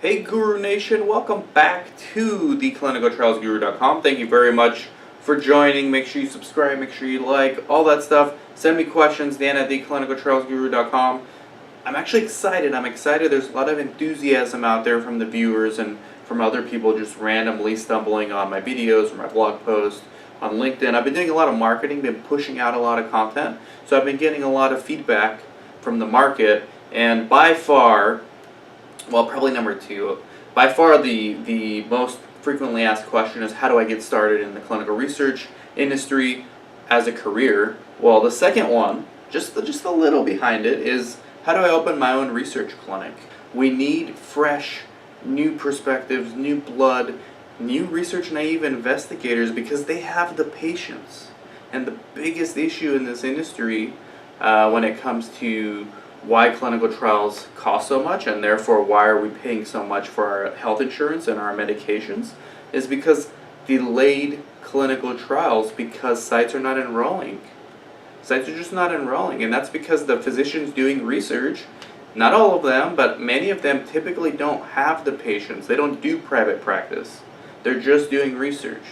Hey Guru Nation, welcome back to theclinicaltrialsguru.com. Thank you very much for joining. Make sure you subscribe, make sure you like, all that stuff. Send me questions, Dan at theclinicaltrialsguru.com. I'm actually excited. There's a lot of enthusiasm out there from the viewers and from other people just randomly stumbling on my videos or my blog posts on LinkedIn. I've been doing a lot of marketing, been pushing out a lot of content, so I've been getting a lot of feedback from the market, and by far, well, probably number two, by far the most frequently asked question is, how do I get started in the clinical research industry as a career? Well, the second one, just a little behind it, is how do I open my own research clinic? We need fresh, new perspectives, new blood, new research naive investigators because they have the patience. And the biggest issue in this industry when it comes to why clinical trials cost so much and therefore why are we paying so much for our health insurance and our medications is because delayed clinical trials because sites are not enrolling. Sites are just not enrolling, and that's because the physicians doing research, not all of them, but many of them typically don't have the patients. They don't do private practice. They're just doing research.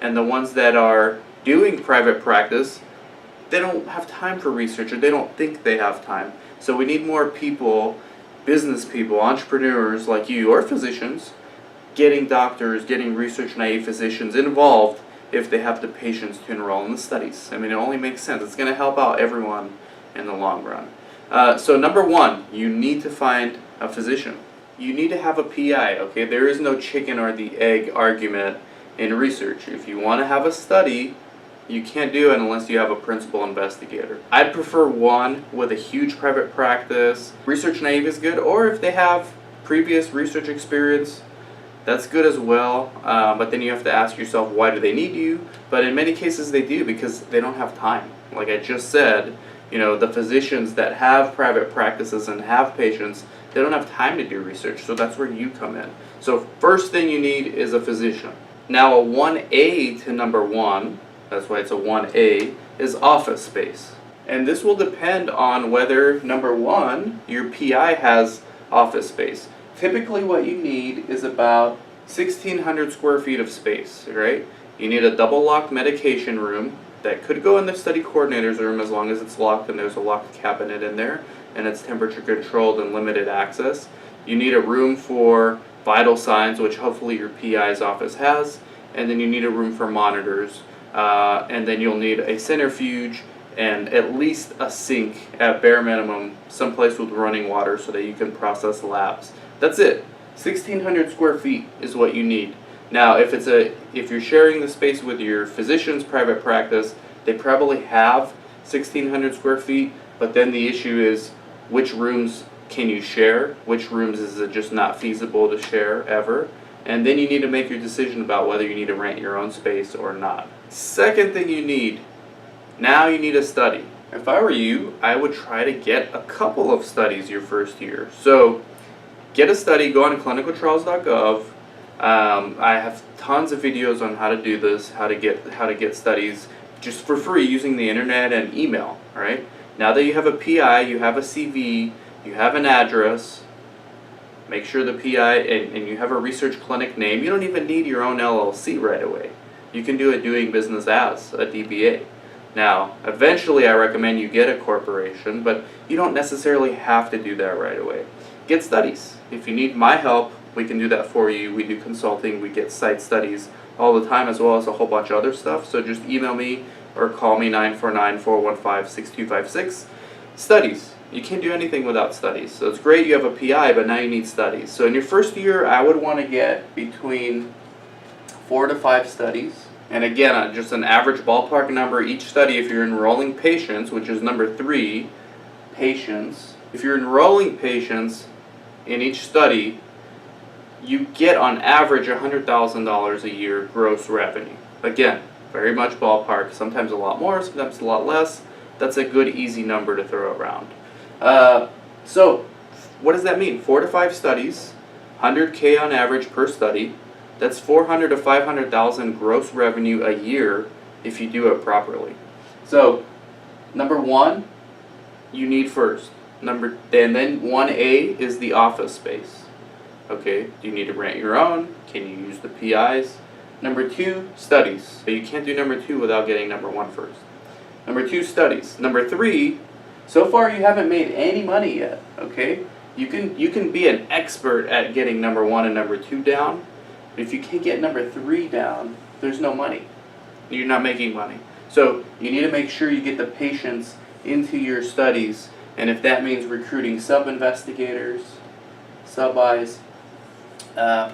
And the ones that are doing private practice, they don't have time for research, or they don't think they have time. So we need more people, business people, entrepreneurs like you, or physicians, getting doctors, getting research naive physicians involved if they have the patience to enroll in the studies. I mean, it only makes sense. It's going to help out everyone in the long run. So number one, you need to find a physician. You need to have a PI, okay? There is no chicken or the egg argument in research. If you want to have a study, you can't do it unless you have a principal investigator. I'd prefer one with a huge private practice. Research naive is good, or if they have previous research experience, that's good as well. But then you have to ask yourself, why do they need you? But in many cases they do because they don't have time. Like I just said, you know, the physicians that have private practices and have patients, they don't have time to do research, so that's where you come in. So first thing you need is a physician. Now a 1A to number one, that's why it's a 1A, is office space. And this will depend on whether, number one, your PI has office space. Typically what you need is about 1,600 square feet of space, right? You need a double locked medication room that could go in the study coordinator's room as long as it's locked and there's a locked cabinet in there and it's temperature controlled and limited access. You need a room for vital signs, which hopefully your PI's office has, and then you need a room for monitors. And then you'll need a centrifuge and at least a sink at bare minimum, someplace with running water so that you can process labs. That's it. 1,600 square feet is what you need. Now, if you're sharing the space with your physician's private practice, they probably have 1,600 square feet, but then the issue is which rooms can you share? Which rooms is it just not feasible to share ever? And then you need to make your decision about whether you need to rent your own space or not. Second thing you need, now you need a study. If I were you, I would try to get a couple of studies your first year. So get a study, go on clinicaltrials.gov. I have tons of videos on how to do this, how to get studies just for free using the internet and email, right? Now that you have a PI, you have a CV, you have an address, make sure the PI, and you have a research clinic name. You don't even need your own LLC right away. You can do it doing business as a DBA. Now, eventually I recommend you get a corporation, but you don't necessarily have to do that right away. Get studies. If you need my help, we can do that for you. We do consulting, we get site studies all the time, as well as a whole bunch of other stuff. So just email me or call me 949-415-6256. Studies. You can't do anything without studies. So it's great you have a PI, but now you need studies. So in your first year, I would want to get between 4 to 5 studies. And again, just an average ballpark number, each study, if you're enrolling patients, which is number 3, patients. If you're enrolling patients in each study, you get on average $100,000 a year gross revenue. Again, very much ballpark, sometimes a lot more, sometimes a lot less. That's a good, easy number to throw around. So, what does that mean? 4 to 5 studies, $100K on average per study. That's $400,000 to $500,000 gross revenue a year if you do it properly. So, number one, you need first. And then 1A is the office space. Okay, do you need to rent your own? Can you use the PIs? Number 2, studies. So you can't do number 2 without getting number 1 first. Number 2, studies. Number 3, so far you haven't made any money yet, okay? You can be an expert at getting number 1 and number 2 down, but if you can't get number 3 down, there's no money. You're not making money. So you need to make sure you get the patients into your studies, and if that means recruiting sub-investigators, sub-Is,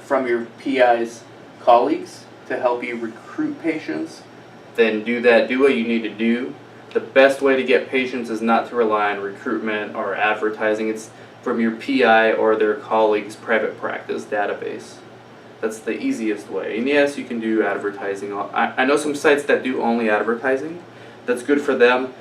from your PI's colleagues to help you recruit patients, then do that. Do what you need to do. The best way to get patients is not to rely on recruitment or advertising. It's from your PI or their colleagues' private practice database. That's the easiest way. And yes, you can do advertising. I know some sites that do only advertising. That's good for them.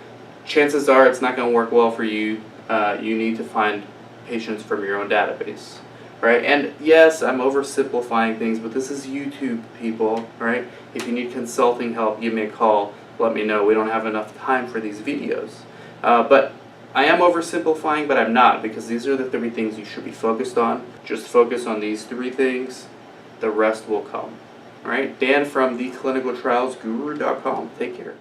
Chances are it's not going to work well for you. You need to find patients from your own database. Right? And yes, I'm oversimplifying things, but this is YouTube, people. Right? If you need consulting help, give me a call. Let me know. We don't have enough time for these videos. But I am oversimplifying, but I'm not, because these are the 3 things you should be focused on. Just focus on these 3 things. The rest will come. All right? Dan from theclinicaltrialsguru.com. Take care.